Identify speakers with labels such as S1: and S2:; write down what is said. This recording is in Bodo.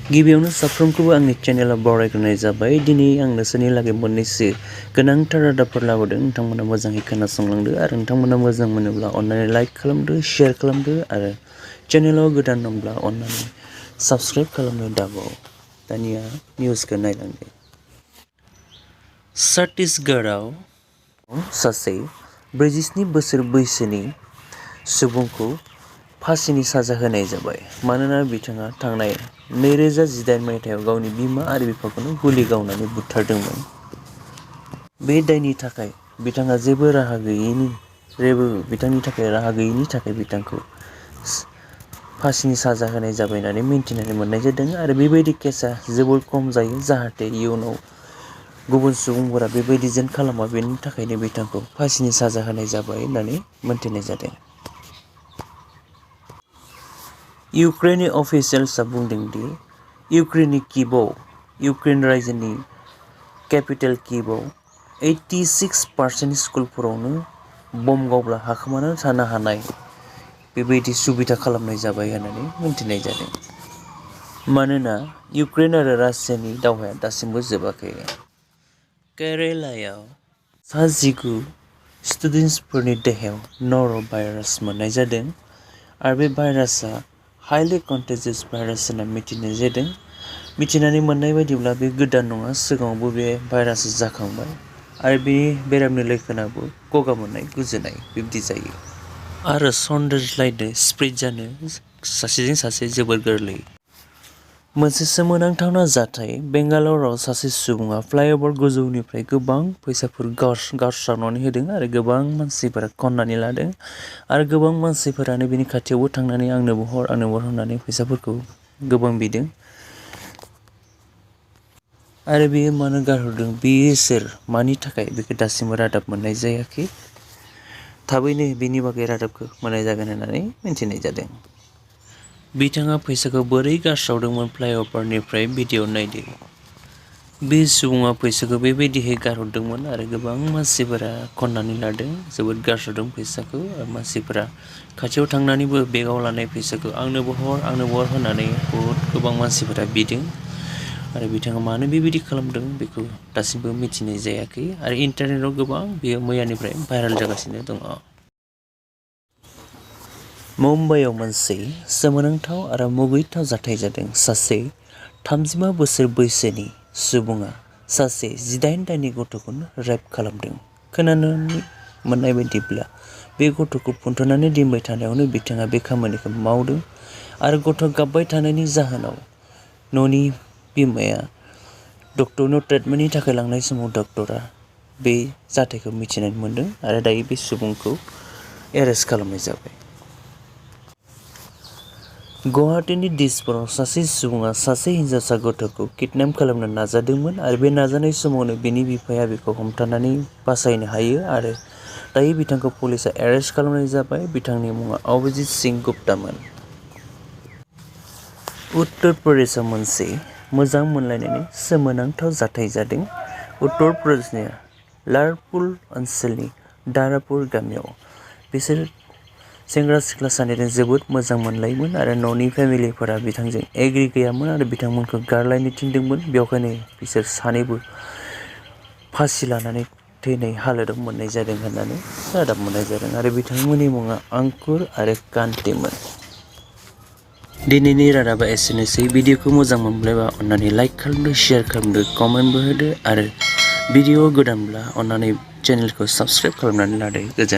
S1: गिबियावनो साफ्रोमखौबो आंनि चेनेलाव बरायग्रोनाय जाबाय। दिनै आं नोंसोरनि लागै मोननैसो गोनांथार रादाबफोर लाबोदों। नोंथांमोना मोजाङै खोनासंलांदो आरो नोंथांमोना मोजां मोनोब्ला अन्नानै लाइक खालामदो, शेयार खालामदो आरो चेनेलाव गोदान दंब्ला अन्नानै साबस्क्राइब खालामनो दाबाव। दानिया निउसखौ नायलांदो। छत्तीसगढ़आव सासे 47 बोसोर बैसोनि सुबुंखौ फासिनि साजा होनाय जाबाय मानोना बिथाङा थांनाय 2018 मायथाइयाव गावनि बिमा आरो बिफाखौनो गुलि गावनानै बुथारदोंमोन। बे दायनि थाखाय बिथांनि थाखाय राहा गैयैनि थाखाय बिथांखौ फासिनि साजा होनाय जाबाय होननानै मिन्थिनानै मोननाय जादों आरो बेबायदि केसा जोबोर खम जायो जाहाथे इयुनाव गुबुन सुबुंफोरा बेबायदि जेन खालामा बेनि थाखायनो बिथांखौ फासिनि साजा होनाय जाबाय होननानै मोनथिनाय जादों। इउक्रेननि अफिसियेल्सआ बुंदों दि इउक्रेन रायजोनि केपिटेल कियेभआव 86% स्कुलफोरावनो बम गावब्ला हाखोमाना थानो हानाय बेबायदि सुबिदा खालामनाय जाबाय होननानै मिन्थिनाय जादों। मानोना इउक्रेन आरो रासियानि दावहाया दासिमबो जोबाखै। केरेलायाव 19 स्टुडेन्टसफोरनि देहायाव न'र'भाइरास मोननाय जादों आरो बे भाइरासआ हाइलि कन्टेजियास भाइरास होनना मिथिनाय जादों। मिथिनानै मोननाय बायदिब्ला बे गोदान नङा, सिगाङावबो बे भाइरासआ जाखांबाय आरो बे बेरामनि लैखोनाबो गगा मोननाय, गुजुनाय बिब्दि जायो आरो सन्देरलायनो स्प्रेड जानो सासेजों सासे जोबोर गोरलै। मोनसे सोमोनांथावना जाथाय बेंगालराव सासे सुबुङा फ्लाइअभार गोजौनिफ्राय गोबां फैसाफोर गारस्रावनानै होदों आरो गोबां मानसिफोरा खननानै लादों आरो गोबां मानसिफोरानो बिनि खाथियावबो थांनानै आंनोबो हर होननानै फैसाफोरखौ गोबां बिदों आरो बेयो मानो गारहरदों, बेयो सोर, मानि थाखाय बेखौ दासिमबो रादाब मोननाय जायाखै। थाबैनो बेनि बागै रादाबखौ मोननाय जागोन होननानै मिन्थिनाय जादों। बिथाङा फैसाखौ बोरै गारस्रावदोंमोन फ्लाइअभारनिफ्राय भिडिअ नायदो। बे सुबुङा फैसाखौ बेबायदिहै गारहरदोंमोन आरो गोबां मानसिफोरा खननानै लादों, जोबोद गारस्रावदों फैसाखौ आरो मानसिफोरा खाथियाव थांनानैबो बेगाव लानाय फैसाखौ आंनोबो हर होननानै गोबां मानसिफोरा बिदों आरो बिथाङा मानो बेबायदि खालामदों बेखौ दासिमबो मिथिनाय जायाखै आरो इन्टारनेटआव गोबां बेयो मैयानिफ्राय भाइरेल जागासिनो दङ। मुम्बाइआव मोनसे सोमोनांथाव आरो मुगैथाव जाथाय जादों। सासे 35 बोसोर बैसोनि सुबुङा सासे 18 दाननि गथ'खौनो रेप खालामदों। खोनानो मोननाय बायदिब्ला बे गथ'खौ फुन्थुनानै दोनबाय थानायावनो बिथाङा बे खामानिखौ मावदों आरो गथ' गाबबाय थानायनि जाहोनाव न'नि बिमाया डक्टरनाव ट्रिटमेन्टनि थाखाय लांनाय समाव डक्टरा बे जाथायखौ मिथिनानै मोन्दों आरो दायो बे सुबुंखौ एरेस्ट खालामनाय जाबाय। गुवाहाटीनि दिसपुराव सासे सुबुङा सासे हिनजावसा गथ'खौ किडनेप खालामनो नाजादोंमोन आरो बे नाजानाय समावनो बिनि बिफाया बेखौ हमथानानै बासायनो हायो आरो दायो बिथांखौ पुलिसा एरेस्ट खालामनाय जाबाय। बिथांनि मुङा अभिजित सिंह गुप्तामोन। उत्तर प्रदेशआव मोनसे मोजां मोनलायनायनि सोमोनांथाव जाथाय जादों। उत्तर प्रदेशनि लारपुर ओनसोलनि दारापुर गामियाव बिसोर सेंग्रा सिख्ला सानैजों जोबोद मोजां मोनलायोमोन आरो न'नि फेमिलिफोरा बिथांजों एग्रि गैयामोन आरो बिथांमोनखौ गारलायनो थिनदोंमोन। बेवहायनो बिसोर सानैबो फासि लानानै थैनाय हालोदाव मोननाय जादों होननानै रादाब मोननाय जादों आरो बिथांमोननि मुङा अंकुर आरो कान्तिमोन। दिनैनि रादाबा एसेनोसै। भिडिअखौ मोजां मोनब्लाबा अन्नानै लाइक खालामदो, शेयार खालामदो, कमेन्टबो होदो आरो भिडिअ गोदानब्ला अन्नानै चेनेलखौ साबस्क्राइब खालामनानै लादो। गोजोन्थों।